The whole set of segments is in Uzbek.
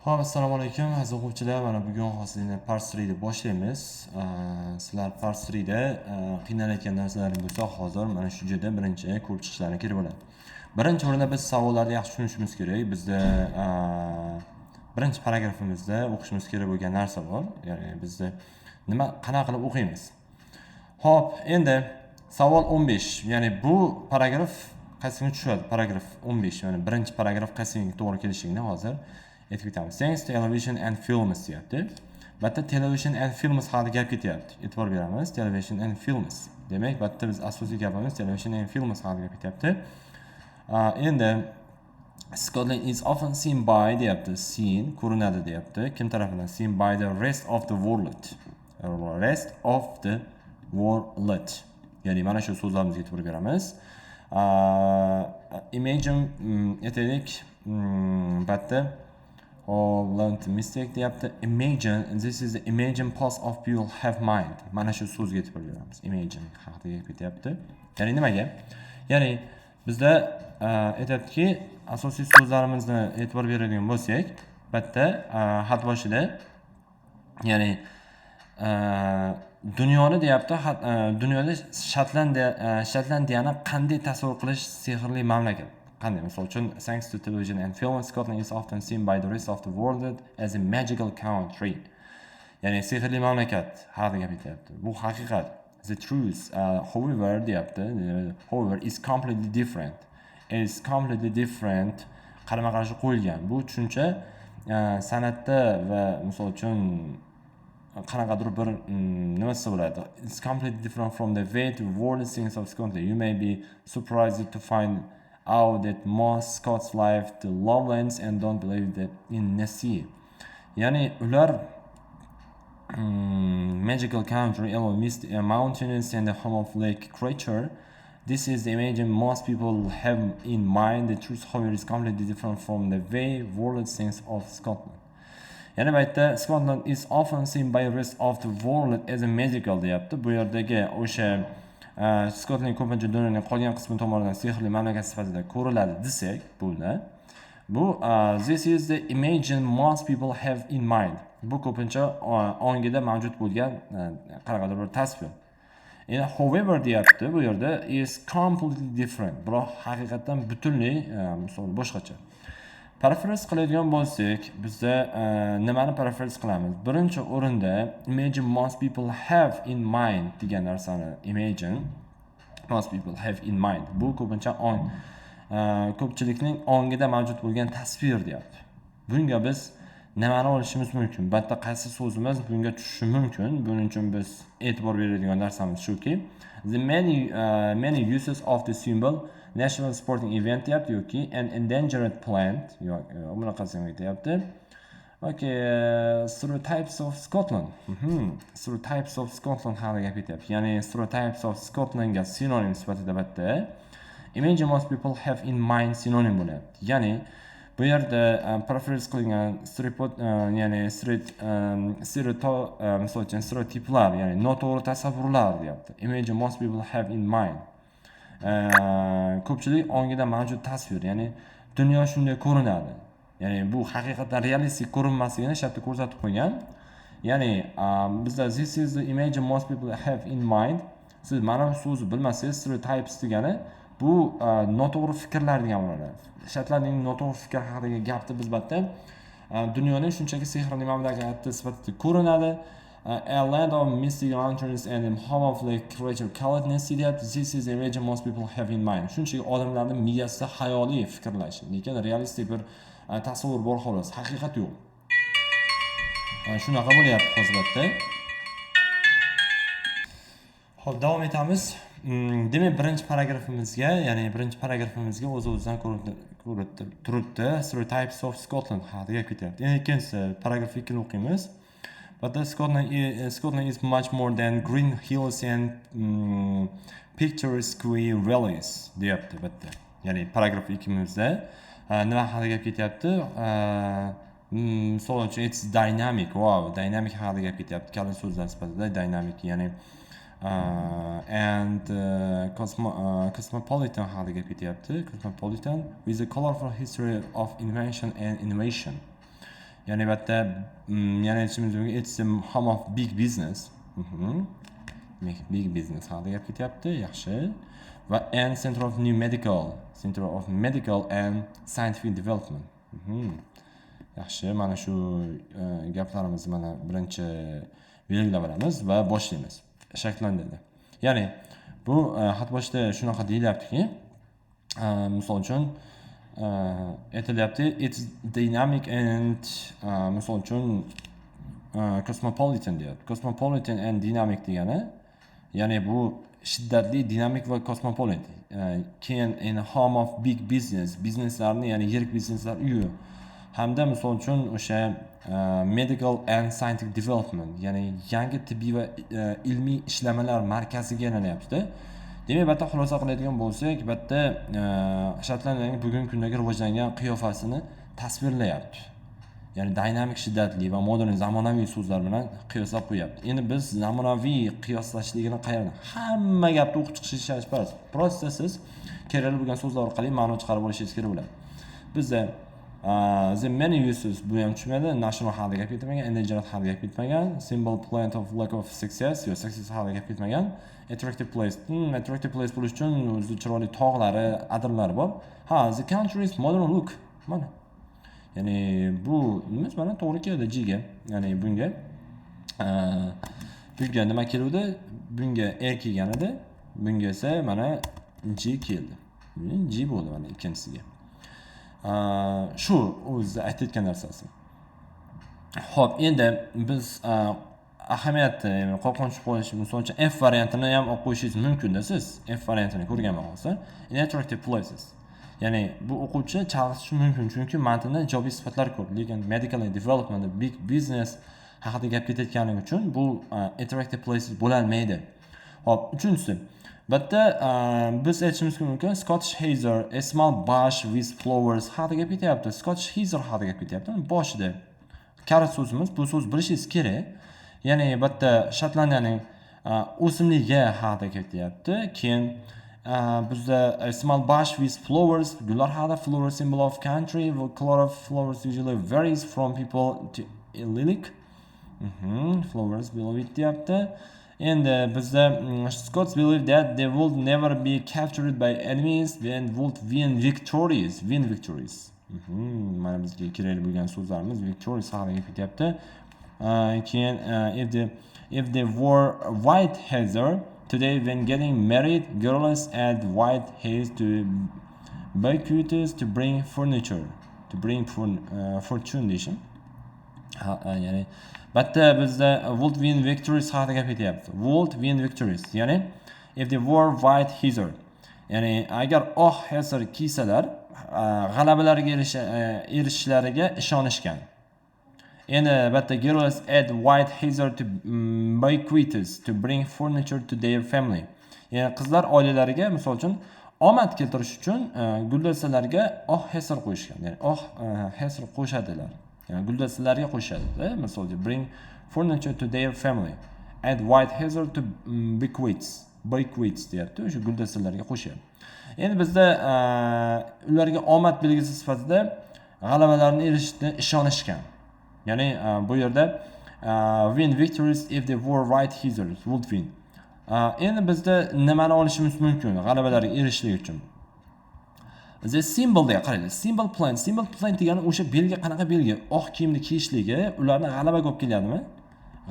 Ho'p, assalomu alaykum aziz o'quvchilar. Mana bugun hozirda Part 3 ni boshlaymiz. Sizlar Part 3 da qiynalayotgan narsalaring bo'lsa, hozir mana shu joyda birinchi ko'rib chiqishlaring kerak bo'ladi. Birinchi o'rinda biz savollarni yaxshi tushunishimiz kerak. Bizda birinchi paragrafimizda o'qishimiz kerak bo'lgan narsa bor. Ya'ni bizda qanaqa qilib o'qiymiz. Xo'p, endi savol 15. Ya'ni bu paragraf qaysiga tushadi? Paragraf 15. Ya'ni birinchi paragraf qaysiga to'g'ri kelishligini hozir aytib o'tamiz. Thanks television and films deyapti. Bitta television and films haqida gap ketyapti. E'tibor beramiz. Television and films. Demak, bitta biz asosiy gapimiz television and films haqida gap ketyapti. Endi Scotland is often seen by deyapti. Seen ko'rinadi deyapti. Kim tomonidan? Seen by the rest of the world. Rest of the world. Ya'ni mana shu so'zlarimizga e'tibor beramiz. Imagine aytaylik, bitta learn to mistake deyapti. Imagine, this is the imagine past of people have mind. Mana shu so'zga e'tibor beramiz. Imagine haqida gap ketyapti. Ya'ni nimaga? Ya'ni bizda aytayaptiki, asosiy so'zlarimizni e'tibor beradigan bo'lsak, bitta xat boshida ya'ni dunyoni deyapti, dunyoda Shotlandiyani qanday tasavvur qilish sehrli mamlakat. Qanday? Misol uchun, thanks to television and film, Scotland is often seen by the rest of the world as a magical country. Ya'ni sehrli mamlakat haqida gap ketyapti. Bu haqiqat. The truth, however, deyapti, however, is completely different. Is completely different. Qarama-qarshi qo'yilgan. Bu tushuncha san'atda va misol uchun qanaqadir bir nimasi bo'ladi. It's completely different from the way the world thinks of Scotland. You may be surprised to find out that most Scots live the lowlands and don't believe that in the sea. Ya'ni ular magical country, mountains and the home of lake creature. This is the image most people have in mind. The truth, however, is completely different from the way world thinks of Scotland. Yana bu yerda Scotland is often seen by the rest of the world as a magical deyapti. Bu yerdagi o'sha Scotland ko'pincha dunyoning qolgan qismi tomonidan sehrli mamlakat sifatida ko'riladi desak, bu this is the image most people have in mind. Bu ko'pincha ongida mavjud bo'lgan qanaqadir bir tasvir. Endi however deyapti, bu yerda is completely different. Biroq haqiqatan butunlay misol boshqacha. Paraphrase qiladigan bo'lsak, bizda nimani paraphrase qilamiz? Birinchi o'rinda imagine most people have in mind degan narsani imagine most people have in mind. Bu ko'pincha ko'pchilikning ongida mavjud bo'lgan tasvir deyapti. Bunga biz nimani olishimiz mumkin? Bitta qaysi so'zimiz bunga tushishi mumkin? Buning uchun biz e'tibor beradigan narsamiz shuki, the many uses of the symbol national sporting event deyapti yoki an endangered plant bunaqasini aytyapti. Okay, stereotypes of Scotland. Stereotypes of Scotland haqida gap ketyapti. Ya'ni stereotypes of Scotlandga sinonim sifatida bitta imagine most people have in mind sinonim bo'lyapti. Ya'ni bu yerda paraphrase qilingan misol uchun stereotiplar, ya'ni noto'g'ri tasavvurlar deyapti. Imagine most people have in mind. Ko'pchilik ongida mavjud tasvir, ya'ni dunyo shunday ko'rinadi. Ya'ni bu haqiqatan realistik ko'rinmasligini shartda ko'rsatib qo'ygan. Ya'ni bizda this is the image most people have in mind. Siz mana bu so'zni bilmasangiz, stereotypes degani bu noto'g'ri fikrlar degan bo'ladi. Shartlarning noto'g'ri fikr haqidagi gapni biz bitta dunyoning shunchaki sehrli mamlakati sifatida ko'rinadi. A land of mystic lanterns and home of like creature called Nessie. This is the image most people have in mind. Shunchaki odamlarning miyasida xayoliy fikrlash, lekin realistik bir tasavvur bor xolos, haqiqat yo'q. Shunaqa bo'lyapti hozirda. Xo'p, davom etamiz. Demak, birinchi paragrafimizga o'z-o'zidan ko'rinib turibdi. Stereotypes of Scotland haqida gap ketyapti. Endi ikkinchisi, paragraf 2ni o'qiymiz. But Scotland is much more than green hills and picturesque valleys deyapti bitta. Ya'ni paragraf 2imizda nima haqida gap ketyapti? Misol uchun it's dynamic. Wow, dynamic haqida gap ketyapti. Kalin so'zlar sifatida dynamic, ya'ni and cosmopolitan haqida gap ketyapti. Cosmopolitan with a colorful history of invention and innovation. Ya'ni bu yerda yana aytishimiz mumkin, it's a home of big business. Big business haqida gap ketyapti, yaxshi. Va and center of medical and scientific development. Yaxshi, mana shu gaplarimizni mana birinchi belgilab olamiz va boshlaymiz. Shakllantiradi. Ya'ni bu xat boshida shunaqa deyilyaptiki, misol uchun aytilyapti, it's dynamic and misol uchun cosmopolitan deyapti. Cosmopolitan and dynamic degani, ya'ni bu shiddatli, dinamik va cosmopolitan. Keyin in home of big businesslarni, ya'ni yirik bizneslar uyi. Hamda misol uchun o'sha medical and scientific development, ya'ni yangi tibbiy va ilmiy ishlamalar markaziga aylanyapti. Demak, bu yerda xulosa qiladigan bo'lsak, bu yerda Shotlandiyaning bugungi kundagi rivojlangan qiyofasini tasvirlayapti. Ya'ni dinamik, shiddatli va modern, zamonaviy so'zlar bilan qiyoslab qo'yapti. Endi biz zamonaviy qiyoslashligini qayerdan? Hamma gapni o'qib chiqishingiz kerak. Prosta siz kerakli bo'lgan so'zlar orqali ma'no chiqarib olishingiz kerak bo'ladi. Bizda the many uses bu ham tushmaydi, national haqida gap ketmagan, endangered haqida gap ketmagan, symbol plant of lack of success, yo success haqida gap ketmagan, attractive place. Attractive place bo'lish uchun o'zi chiroyli tog'lari, adirlari bor. The country's modern look. Mana. Ya'ni bu nima mana to'g'ri keldi G ga. Ya'ni bunga nima keldi? Bunga A kelgan edi. Bunga esa mana G keldi. G bo'ldi mana ikkinchisiga. Shu o'zi aytayotgan narsasi. Xo'p, endi biz ahamiyati, ya'ni qo'rqinch qo'yish, misol uchun F variantini ham olib qo'yishingiz mumkin-da siz. F variantini ko'rgan bo'lsa, in attractive places. Ya'ni bu o'quvchi chalg'itishi mumkin, chunki matnda ijobiy sifatlar ko'p, lekin medical development, big business haqida gap ketayotganligi uchun bu attractive places bo'la olmaydi. Xo'p, uchinchisi, bitta biz aytishimiz mumkin, Scottish Hazer, a small bush with flowers haqida gap ketyapti. Scottish Hazer haqida gap ketyapti. Boshida karit so'zimiz, bu so'z bilishingiz kerak. Ya'ni bitta Shotlandiyaning o'simligi haqida ketyapti. Keyin bizda a small bush with flowers, gullar haqida, flower symbol of country, the color of flowers usually varies from people to lilac. Flowers below it deyapti. And bizda Scots believe that they will never be captured by enemies and would win victories. Mana bizga kerakli bo'lgan so'zlarimiz victories haqida ketyapti. Keyin if they wore white heather today when getting married, girls add white haze to bakeries to bring fortune deyishim. Ya'ni bitta bizda would win victories haqida gap ketyapti. Would win victories, ya'ni if they wore white heather, ya'ni agar oq heather kiysalar g'alabalarga erishishlariga ishonishgan. Endi bitta girls add white heather to bakeries to bring furniture to their family. Ya'ni qizlar oilalariga, misol uchun, omad keltirish uchun guldastalarga oq heather qo'yishgan. Ya'ni oq heather qo'shadilar. Yani guldastalarga qo'shadi. Misol uchun bring furniture to their family. Add white heather to bakeries deyapti. O'sha guldastalarga qo'shadi. Endi bizda ularga omad belgisi sifatida g'alabalarni erishishga ishonishgan. Ya'ni bu yerda win victories if they wore white heather would win. Endi bizda nimani olishimiz mumkin g'alabalarga erishishlik uchun? The symbol deya qaraylik. Symbol plant degani o'sha belgi, qanaqa belgi? Oq kiyimni kiyishligi ularni g'alabaga olib keladimi?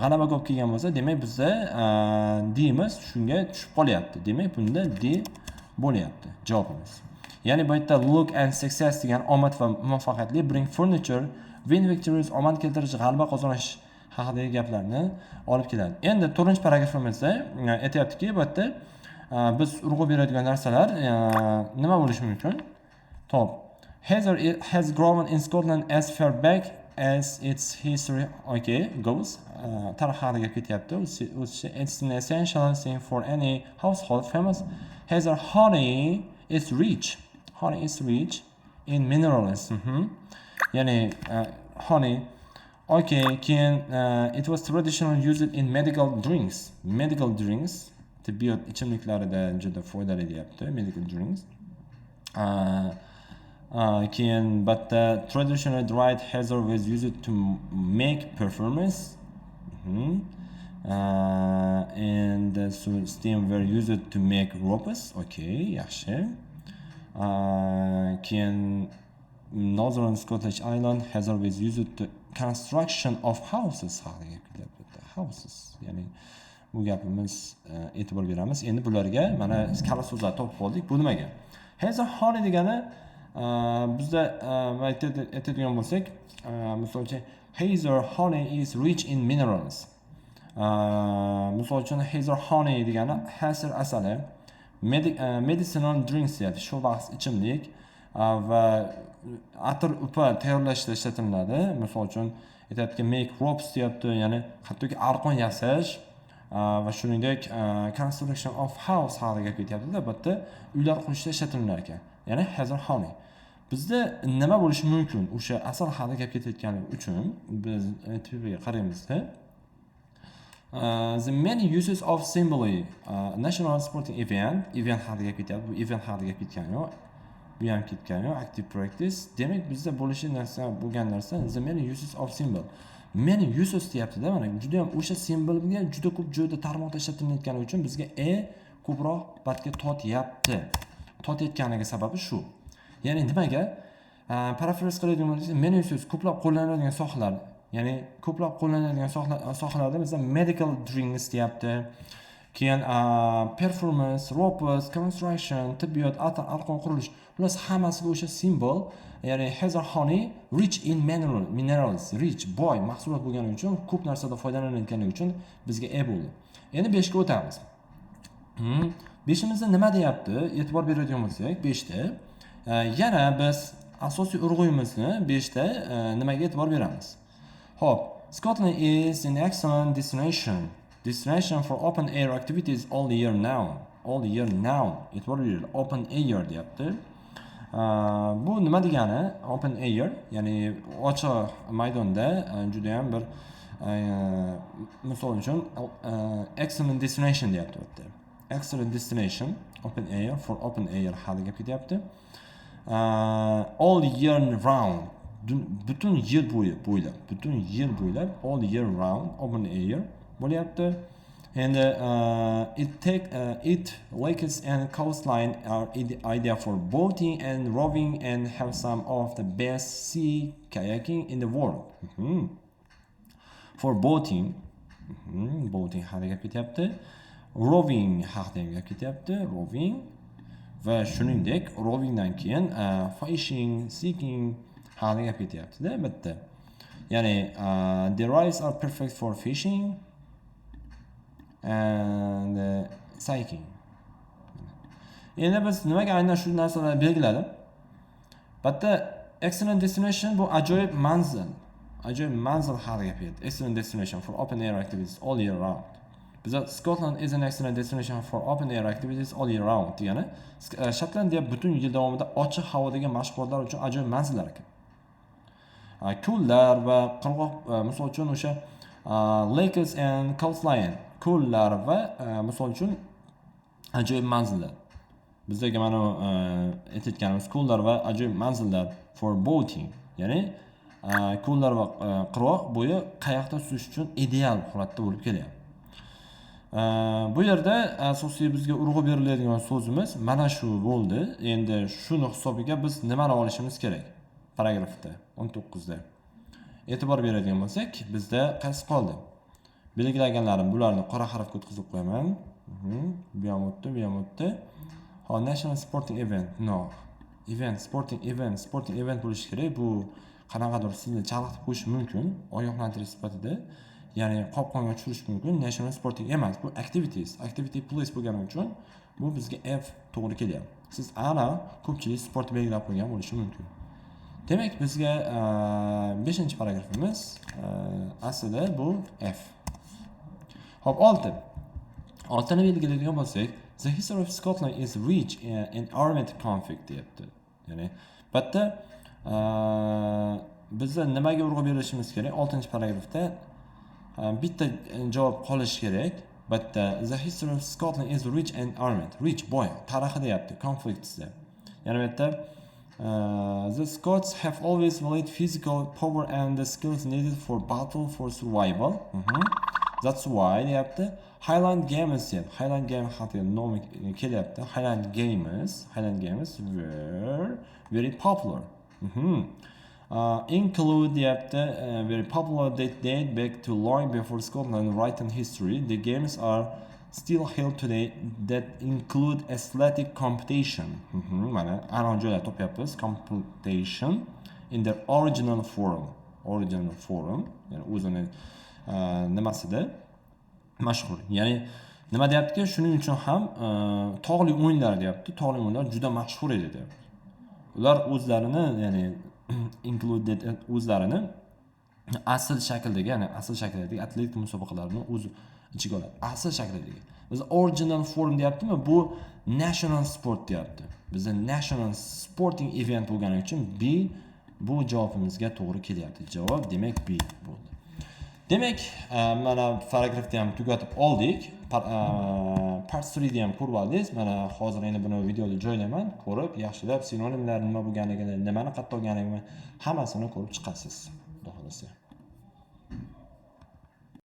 G'alabaga olib kelgan bo'lsa, demak bizda deymiz shunga tushib qolyapti. Demak bunda D bo'lyapti javobimiz. Ya'ni bu yerda look and success degan omad va muvaffaqiyatli, bring furniture, win victories, omad keltirish, g'alaba qozonish haqidagi gaplarni olib keladi. Endi 4-paragrafimizda aytayaptiki, bu yerda biz urg'u beradigan narsalar nima bo'lishi mumkin? Top. Heather has grown in Scotland as far back as its history goes. Tarix haqida ketyapti. It's an essential thing for any household. Famous Heather honey is rich. Honey is rich in minerals. Ya'ni honey. Keyin it was traditionally used in medical drinks. Tibbiyot ichimliklarida juda foydali deyapti. Medical drinks. keyin but the traditional dried heather was used to make perfumes. And so steam were used to make ropes. Okay, yaxshi. Keyin Northern Scottish Island heather was used to construction of houses. Houses. Ya'ni bu gapimiz e'tibor beramiz. Endi bularga mana kala so'zlar topib qoldik. Bu nimaga? Heather honey degani bizda aytadigan bo'lsak, misol uchun heather honey is rich in minerals. Misol uchun heather honey degani hasir asali, medicinal drinks deyapti. Shu vaqt ichimlik va atir upa tayyorlashda ishlatiladi. Misol uchun aytadiki make ropes deyapti, ya'ni hattoki arqon yasash va shuningdek construction of house haqida gap ketyapti-da, bitta uylar qurishda ishlatilar ekan. Ya'ni heather honey. Bizda nima bo'lishi mumkin? O'sha asal haqida gap ketayotgani uchun biz TVga qaraymizda. The many uses of symbol national sporting event haqida gap ketyapti. Bu event haqida gap ketgan yo'q. Bu ham ketgan yo'q. Active practice. Demak, bizda bo'lishi narsa bo'lgan narsa the many uses of symbol. Many uses deyapti-da, mana juda ham o'sha simbolga juda ko'p joyda tarmoqda ishlatilayotgani uchun bizga ko'proq batga tortyapti. Tortayotganiga sababi shu. Ya'ni nimaga? Paraphrase qiladigan bo'lsak, many uses ko'plab qo'llaniladigan sohalar. Ya'ni ko'plab qo'llaniladigan sohalarda bizda medical drinks deyapti. Keyin performance, ropes, construction, tibbiyot, arqon qurilish. Ular hammasiga o'sha simbol, ya'ni heather honey rich in minerals, rich, boy mahsulot bo'lgani uchun, ko'p narsada foydalanilgani uchun bizga bo'ldi. Endi 5 ga o'tamiz. 5imizda nima deyapti? E'tibor beradigan bo'lsak, 5 da yana biz asosiy urg'uyimizni 5 da nimaga e'tibor beramiz? Hop, Scotland is an excellent destination for open air activities all year now. E'tibor beringlar, open air deyapti. Bu nima degani? Open air, ya'ni ochiq maydonda juda ham bir misol uchun excellent destination deyapti bu yerda. Excellent destination, open air haqida gap ketyapti. All year round, butun yil bo'ylab all year round open air bo'lyapti. And it lakes and coastline are ideal for boating and rowing and have some of the best sea kayaking in the world. For boating haqida gap ketyapti. Rowing haqida ham gap ketyapti. Rowing va shuningdek rowingdan keyin fishing, seeking haqida gap ketyapti-da bitta. Ya'ni the rides are perfect for fishing and cycling. Endi biz nimaga aynan shu narsalarni belgiladim? Bitta excellent destination bu ajoyib manzil haqida gapiradi. Excellent destination for open air activities all year round. Bizda Scotland is an excellent destination for open air activities all year round degani Shotlandiya butun yil davomida ochiq havodagi mashg'ulotlar uchun ajoyib manzillar ekan. Ko'llar va qirg'oq, misol uchun o'sha lakes and coastline, ko'llar va misol uchun ajoyib manzillar. Bizdagi mana aytganimiz ko'llar va ajoyib manzillar for boating, ya'ni ko'llar va qirg'oq bo'yi qayiqda suzish uchun ideal holatda bo'lib kelyapti. Bu yerda asosiy bizga urg'u beriladigan so'zimiz mana shu bo'ldi. Endi shuni hisobiga biz nimani olishimiz kerak? Paragrafda 19 da. E'tibor beradigan bo'lsak, bizda qaysi qoldi? Belgilaganlarim bularni qora harfga o'tkazib qo'yaman. Bu ham o'tdi. Hop, national sporting event. No. Sporting event bo'lishi kerak. Bu qanaqadir sizni chalg'itib qo'yish mumkin, ogohlantirish sifatida. Ya'ni qopqonga tushirish mumkin. National sporting emas, bu activity place bo'lgani uchun bu bizga F to'g'ri kelyapti. Siz ana ko'pchilik sport belgilab qo'ygan bo'lishi mumkin. Demak, bizga 5-paragrafimiz aslida bu F. Hop, 6ni belgilaydigan bo'lsak, the history of Scotland is rich in armed conflict deyapti. Ya'ni bitta bizda nimaga urg'u berishimiz kerak? 6-paragrafda bitta javob qolishi kerak. Bitta the history of Scotland is rich and armed. Rich boy tarixi deyapti, conflictsda. Ya'ni bu yerda The Scots have always valued physical power and the skills needed for battle for survival. That's why deyapti. Highland Games deyapti. Highland Games haqida nomi kelyapti. Highland Games were very popular. Include deyapti. Very popular that date back to long before Scotland written history. The games are still held today that include athletic competition. Mana ana joylar topyapmiz. Competition in their original form. Yani o'zini nimasida mashhur. Ya'ni nima deyaptiki, shuning uchun ham tog'li o'yinlar deyapti. Tog'li o'yinlar juda mashhur edi deyapti. Ular o'zlarini, ya'ni included o'zlarini asl shakldagi atletik musobaqalarni o'z ichiga oladi. Asl shakldagi. Biz original form deyaptimi? Bu national sport deyapti. Bizda national sporting event bo'lgani uchun B bu javobimizga to'g'ri kelyapti. Javob demak B bo'ldi. Demak, mana paragrafni ham tugatib oldik. Part 3 ni ham ko'rib oldingiz. Mana hozir endi buni videoda joylayman. Ko'rib, yaxshilab sinonimlar nima bo'lganligini, nimani qayerda olganligini hammasini ko'rib chiqasiz. Xudo xolasa.